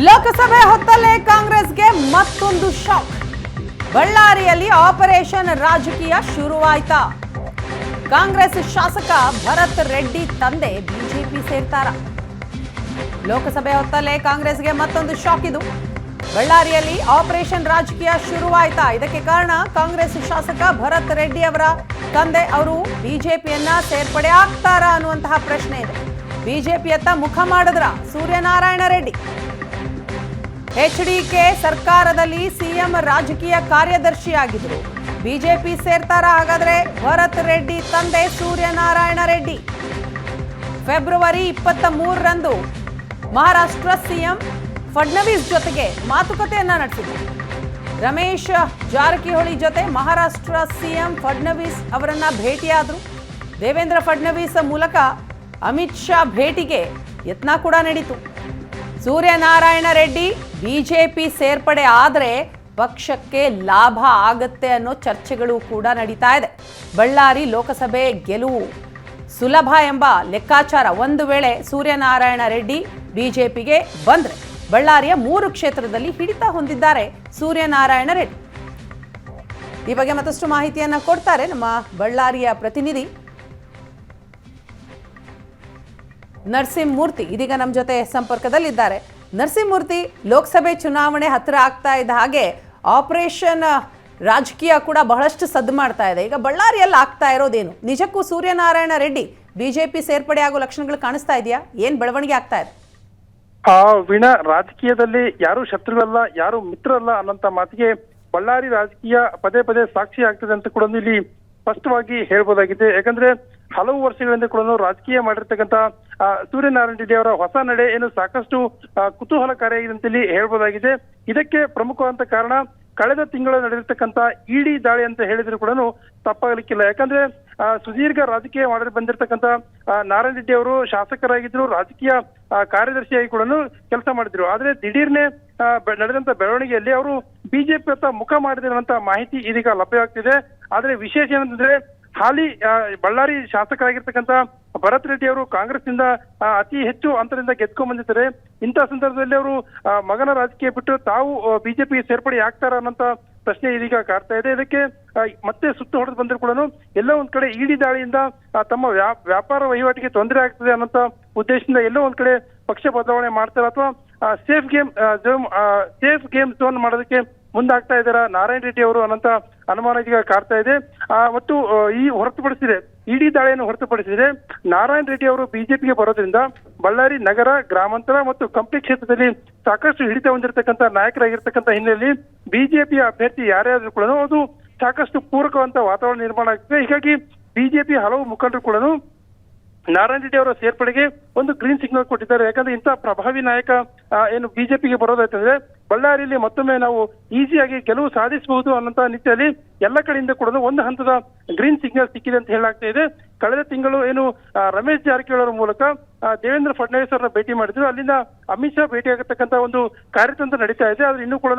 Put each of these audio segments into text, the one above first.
ಲೋಕಸಭೆ ಹೊತ್ತಲ್ಲೇ ಕಾಂಗ್ರೆಸ್ಗೆ ಮತ್ತೊಂದು ಶಾಕ್. ಬಳ್ಳಾರಿಯಲ್ಲಿ ಆಪರೇಷನ್ ರಾಜಕೀಯ ಶುರುವಾಯ್ತಾ? ಕಾಂಗ್ರೆಸ್ ಶಾಸಕ ಭರತ್ ರೆಡ್ಡಿ ತಂದೆ ಬಿಜೆಪಿ ಸೇರ್ತಾರ? ಲೋಕಸಭೆ ಹೊತ್ತಲ್ಲೇ ಕಾಂಗ್ರೆಸ್ಗೆ ಮತ್ತೊಂದು ಶಾಕ್ ಇದು. ಬಳ್ಳಾರಿಯಲ್ಲಿ ಆಪರೇಷನ್ ರಾಜಕೀಯ ಶುರುವಾಯ್ತಾ? ಇದಕ್ಕೆ ಕಾರಣ ಕಾಂಗ್ರೆಸ್ ಶಾಸಕ ಭರತ್ ರೆಡ್ಡಿ ಅವರ ತಂದೆ ಅವರು ಬಿಜೆಪಿಯನ್ನ ಸೇರ್ಪಡೆ ಆಗ್ತಾರಾ ಅನ್ನುವಂತಹ ಪ್ರಶ್ನೆ ಇದೆ. ಬಿಜೆಪಿಯತ್ತ ಮುಖ ಮಾಡಿದ್ರ ಸೂರ್ಯನಾರಾಯಣ ರೆಡ್ಡಿ. ಎಚ್ಡಿಕೆ ಸರ್ಕಾರದಲ್ಲಿ ಸಿಎಂ ರಾಜಕೀಯ ಕಾರ್ಯದರ್ಶಿಯಾಗಿದ್ರು. ಬಿಜೆಪಿ ಸೇರ್ತಾರ ಹಾಗಾದ್ರೆ ಭರತ್ ರೆಡ್ಡಿ ತಂದೆ ಸೂರ್ಯನಾರಾಯಣ ರೆಡ್ಡಿ? ಫೆಬ್ರವರಿ 23ರಂದು ಮಹಾರಾಷ್ಟ್ರ ಸಿಎಂ ಫಡ್ನವೀಸ್ ಜೊತೆಗೆ ಮಾತುಕತೆಯನ್ನ ನಡೆಸಿದ್ರು. ರಮೇಶ್ ಜಾರಕಿಹೊಳಿ ಜೊತೆ ಮಹಾರಾಷ್ಟ್ರ ಸಿಎಂ ಫಡ್ನವೀಸ್ ಅವರನ್ನ ಭೇಟಿಯಾದ್ರು. ದೇವೇಂದ್ರ ಫಡ್ನವೀಸ್ ಮೂಲಕ ಅಮಿತ್ ಶಾ ಭೇಟಿಗೆ ಯತ್ನ ಕೂಡ ನಡೀತು. ಸೂರ್ಯನಾರಾಯಣ ರೆಡ್ಡಿ ಬಿಜೆಪಿ ಸೇರ್ಪಡೆ ಆದರೆ ಪಕ್ಷಕ್ಕೆ ಲಾಭ ಆಗತ್ತೆ ಅನ್ನೋ ಚರ್ಚೆಗಳು ಕೂಡ ನಡೀತಾ ಇದೆ. ಬಳ್ಳಾರಿ ಲೋಕಸಭೆ ಗೆಲುವು ಸುಲಭ ಎಂಬ ಲೆಕ್ಕಾಚಾರ. ಒಂದು ವೇಳೆ ಸೂರ್ಯನಾರಾಯಣ ರೆಡ್ಡಿ ಬಿಜೆಪಿಗೆ ಬಂದ್ರೆ ಬಳ್ಳಾರಿಯ 3 ಕ್ಷೇತ್ರದಲ್ಲಿ ಹಿಡಿತ ಹೊಂದಿದ್ದಾರೆ ಸೂರ್ಯನಾರಾಯಣ ರೆಡ್ಡಿ. ಈ ಬಗ್ಗೆ ಮತ್ತಷ್ಟು ಮಾಹಿತಿಯನ್ನ ಕೊಡ್ತಾರೆ ನಮ್ಮ ಬಳ್ಳಾರಿಯ ಪ್ರತಿನಿಧಿ ನರಸಿಂಹಮೂರ್ತಿ. ಇದೀಗ ನಮ್ಮ ಜೊತೆ ಸಂಪರ್ಕದಲ್ಲಿದ್ದಾರೆ. ನರಸಿಂಹಮೂರ್ತಿ, ಲೋಕಸಭೆ ಚುನಾವಣೆ ಹತ್ತಿರ ಆಗ್ತಾ ಇದ್ದ ಹಾಗೆ ಆಪರೇಷನ್ ರಾಜಕೀಯ ಕೂಡ ಬಹಳಷ್ಟು ಸದ್ದು ಮಾಡ್ತಾ ಇದೆ. ಈಗ ಬಳ್ಳಾರಿಯಲ್ಲಿ ಆಗ್ತಾ ಇರೋದೇನು? ನಿಜಕ್ಕೂ ಸೂರ್ಯನಾರಾಯಣ ರೆಡ್ಡಿ ಬಿಜೆಪಿ ಸೇರ್ಪಡೆ ಆಗೋ ಲಕ್ಷಣಗಳು ಕಾಣಿಸ್ತಾ ಇದೆಯಾ? ಏನ್ ಬೆಳವಣಿಗೆ ಆಗ್ತಾ ಇದೆ? ವೀಣಾ, ರಾಜಕೀಯದಲ್ಲಿ ಯಾರು ಶತ್ರುಗಳಲ್ಲ, ಯಾರು ಮಿತ್ರರಲ್ಲ ಅನ್ನೋಂತ ಮಾತಿಗೆ ಬಳ್ಳಾರಿ ರಾಜಕೀಯ ಪದೇ ಪದೇ ಸಾಕ್ಷಿ ಆಗ್ತದೆ ಅಂತ ಕೂಡ ಇಲ್ಲಿ ಸ್ಪಷ್ಟವಾಗಿ ಹೇಳ್ಬೋದಾಗಿದೆ. ಯಾಕಂದ್ರೆ ಹಲವು ವರ್ಷಗಳಿಂದ ಕೂಡ ರಾಜಕೀಯ ಮಾಡಿರ್ತಕ್ಕಂಥ ಸೂರ್ಯನಾರಾಯಣ ರೆಡ್ಡಿ ಅವರ ಹೊಸ ನಡೆ ಏನು ಸಾಕಷ್ಟು ಕುತೂಹಲಕಾರಿಯಾಗಿದೆ ಅಂತ ಇಲ್ಲಿ ಹೇಳ್ಬೋದಾಗಿದೆ. ಇದಕ್ಕೆ ಪ್ರಮುಖವಾದಂತ ಕಾರಣ ಕಳೆದ ತಿಂಗಳು ನಡೆದಿರ್ತಕ್ಕಂಥ ಇಡಿ ದಾಳಿ ಅಂತ ಹೇಳಿದ್ರು ಕೂಡ ತಪ್ಪಾಗಲಿಕ್ಕಿಲ್ಲ. ಯಾಕಂದ್ರೆ ಸುದೀರ್ಘ ರಾಜಕೀಯ ಮಾಡಿ ಬಂದಿರತಕ್ಕಂಥ ನಾರಾಯಣ ರೆಡ್ಡಿ ಅವರು ಶಾಸಕರಾಗಿದ್ರು, ರಾಜಕೀಯ ಕಾರ್ಯದರ್ಶಿಯಾಗಿ ಕೂಡ ಕೆಲಸ ಮಾಡಿದ್ರು. ಆದ್ರೆ ದಿಢೀರ್ನೆ ನಡೆದಂತ ಬೆಳವಣಿಗೆಯಲ್ಲಿ ಅವರು ಬಿಜೆಪಿ ಹತ್ತ ಮುಖ ಮಾಡಿದಿರುವಂತ ಮಾಹಿತಿ ಇದೀಗ ಲಭ್ಯವಾಗ್ತಿದೆ. ಆದ್ರೆ ವಿಶೇಷ ಏನಂತಂದ್ರೆ ಹಾಲಿ ಬಳ್ಳಾರಿ ಶಾಸಕರಾಗಿರ್ತಕ್ಕಂಥ ಭರತ್ ರೆಡ್ಡಿ ಅವರು ಕಾಂಗ್ರೆಸ್ನಿಂದ ಅತಿ ಹೆಚ್ಚು ಅಂತರದಿಂದ ಗೆದ್ಕೊಂಡ್ ಬಂದಿದ್ದಾರೆ. ಇಂಥ ಸಂದರ್ಭದಲ್ಲಿ ಅವರು ಮಗನ ರಾಜಕೀಯ ಬಿಟ್ಟು ತಾವು ಬಿಜೆಪಿಗೆ ಸೇರ್ಪಡೆ ಆಗ್ತಾರ ಅನ್ನೋಂತ ಪ್ರಶ್ನೆ ಇದೀಗ ಕಾಡ್ತಾ ಇದೆ. ಇದಕ್ಕೆ ಮತ್ತೆ ಸುತ್ತು ಹೊಡೆದು ಬಂದ್ರು ಕೂಡ ಎಲ್ಲೋ ಒಂದ್ ಕಡೆ ಇಡಿ ದಾಳಿಯಿಂದ ತಮ್ಮ ವ್ಯಾಪಾರ ವಹಿವಾಟಿಗೆ ತೊಂದರೆ ಆಗ್ತದೆ ಅನ್ನೋಂತ ಉದ್ದೇಶದಿಂದ ಎಲ್ಲೋ ಒಂದ್ ಕಡೆ ಪಕ್ಷ ಬದಲಾವಣೆ ಮಾಡ್ತಾರೆ ಅಥವಾ ಸೇಫ್ ಗೇಮ್ ಝೋನ್ ಮಾಡೋದಕ್ಕೆ ಮುಂದಾಗ್ತಾ ಇದ್ದಾರ ನಾರಾಯಣ ರೆಡ್ಡಿ ಅವರು ಅನ್ನೋಂತ ಅನುಮಾನ ಈಗ ಕಾಡ್ತಾ ಇದೆ. ಮತ್ತು ಈ ಹೊರತುಪಡಿಸಿದೆ ಇಡಿ ದಾಳಿಯನ್ನು ಹೊರತುಪಡಿಸಿದ್ರೆ ನಾರಾಯಣ ರೆಡ್ಡಿ ಅವರು ಬಿಜೆಪಿಗೆ ಬರೋದ್ರಿಂದ ಬಳ್ಳಾರಿ ನಗರ, ಗ್ರಾಮಾಂತರ ಮತ್ತು ಕಂಪ್ಲಿ ಕ್ಷೇತ್ರದಲ್ಲಿ ಸಾಕಷ್ಟು ಹಿಡಿತ ಹೊಂದಿರತಕ್ಕಂಥ ನಾಯಕರಾಗಿರ್ತಕ್ಕಂಥ ಹಿನ್ನೆಲೆಯಲ್ಲಿ ಬಿಜೆಪಿಯ ಅಭ್ಯರ್ಥಿ ಯಾರೇ ಆದ್ರೂ ಕೂಡ ಅದು ಸಾಕಷ್ಟು ಪೂರಕವಂತ ವಾತಾವರಣ ನಿರ್ಮಾಣ ಆಗ್ತದೆ. ಹೀಗಾಗಿ ಬಿಜೆಪಿ ಹಲವು ಮುಖಂಡರು ಕೂಡ ನಾರಾಯಣ ರೆಡ್ಡಿ ಅವರ ಸೇರ್ಪಡೆಗೆ ಒಂದು ಗ್ರೀನ್ ಸಿಗ್ನಲ್ ಕೊಟ್ಟಿದ್ದಾರೆ. ಯಾಕಂದ್ರೆ ಇಂಥ ಪ್ರಭಾವಿ ನಾಯಕ ಏನು ಬಿಜೆಪಿಗೆ ಬರೋದಾಯ್ತಂದ್ರೆ ಬಳ್ಳಾರಿಯಲ್ಲಿ ಮತ್ತೊಮ್ಮೆ ನಾವು ಈಸಿಯಾಗಿ ಗೆಲುವು ಸಾಧಿಸಬಹುದು ಅನ್ನೋಂತ ನಿಟ್ಟಿನಲ್ಲಿ ಎಲ್ಲ ಕಡೆಯಿಂದ ಕೂಡ ಒಂದು ಹಂತದ ಗ್ರೀನ್ ಸಿಗ್ನಲ್ ಸಿಕ್ಕಿದೆ ಅಂತ ಹೇಳಲಾಗ್ತಾ ಇದೆ. ಕಳೆದ ತಿಂಗಳು ಏನು ರಮೇಶ್ ಜಾರಕಿಹೊಳಿ ಅವರ ಮೂಲಕ ದೇವೇಂದ್ರ ಫಡ್ನವೀಸ್ ಅವರನ್ನ ಭೇಟಿ ಮಾಡಿದ್ರು. ಅಲ್ಲಿಂದ ಅಮಿತ್ ಶಾ ಭೇಟಿ ಆಗತಕ್ಕಂತ ಒಂದು ಕಾರ್ಯತಂತ್ರ ನಡೀತಾ ಇದೆ. ಆದ್ರೆ ಇನ್ನೂ ಕೂಡ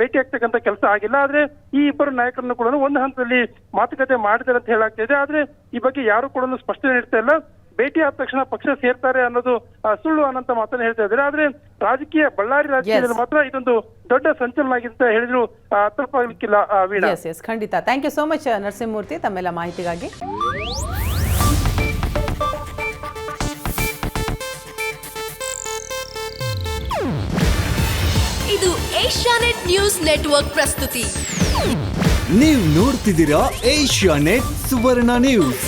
ಭೇಟಿ ಆಗ್ತಕ್ಕಂಥ ಕೆಲಸ ಆಗಿಲ್ಲ. ಆದ್ರೆ ಈ ಇಬ್ಬರು ನಾಯಕರನ್ನು ಕೂಡ ಒಂದು ಹಂತದಲ್ಲಿ ಮಾತುಕತೆ ಮಾಡಿದ್ದಾರೆ ಅಂತ ಹೇಳಲಾಗ್ತಾ ಇದೆ. ಆದ್ರೆ ಈ ಬಗ್ಗೆ ಯಾರು ಕೂಡ ಸ್ಪಷ್ಟನೆ ನೀಡ್ತಾ ಇಲ್ಲ. ಭೇಟಿ ಆದ ತಕ್ಷಣ ಪಕ್ಷ ಸೇರ್ತಾರೆ ಅನ್ನೋದು ಸುಳ್ಳು ಅನ್ನೋಂತ ಮಾತನ್ನ ಹೇಳ್ತಾ ಇದ್ದಾರೆ. ಆದ್ರೆ ರಾಜಕೀಯ ಬಳ್ಳಾರಿ ರಾಜಕೀಯದಲ್ಲಿ ಮಾತ್ರ ಇದೊಂದು ದೊಡ್ಡ ಸಂಚಲನ ಆಗಿದೆ ಅಂತ ಹೇಳಿದ್ರು ತಪ್ಪಾಗಲಿಕ್ಕಿಲ್ಲ. ವೀಣಾ, ಖಂಡಿತ. Thank you so much Narasimhamurthy ತಮ್ಮೆಲ್ಲ ಮಾಹಿತಿಗಾಗಿ. ಇದು ಏಷ್ಯಾನೆಟ್ ನ್ಯೂಸ್ ನೆಟ್ವರ್ಕ್ ಪ್ರಸ್ತುತಿ. ನೀವು ನೋಡ್ತಿದ್ದೀರಾ ಏಷ್ಯಾನೆಟ್ ಸುವರ್ಣ ನ್ಯೂಸ್.